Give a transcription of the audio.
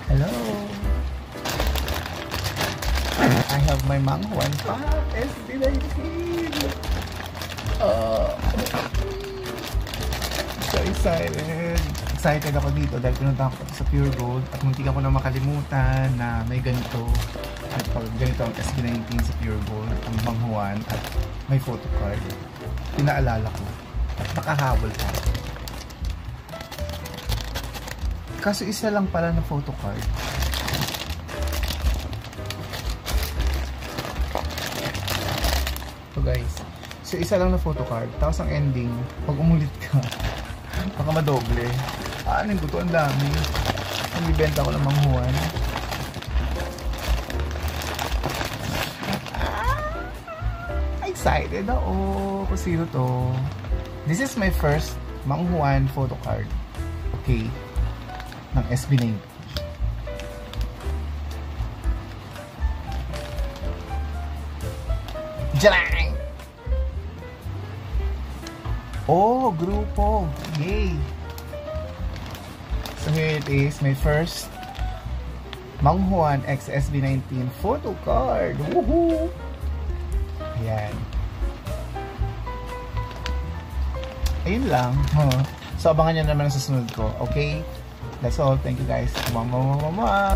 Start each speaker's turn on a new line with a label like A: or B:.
A: Hello. I have my Mang Juan Pack SB19. So excited. Excited ako dito dahil pinunta ako sa Pure Gold at muntik ako na makalimutan na may ganito. At pag ganito ang SB19 sa Pure Gold, ang Mang Juan at may photo card. Pinaalala ko at nakahabol pa. Kaso isa lang pala na photo card. So guys, so isa lang na photo card. Tapos ang ending, pag umulit ka, baka madoble. Anin ko to, ang dami. Ang bibenta ko ng Mang Juan. Excited ako kung sino to. This is my first Mang Juan photo card. Okay. Ng SB19. Jarang! Oh, grupo. Yay! So here it is, my first Mang Juan X SB19 photo card. Woohoo! Ayan. Ayun lang. So abangan nyo naman sa susunod ko. Okay? That's all. Thank you guys. Mama.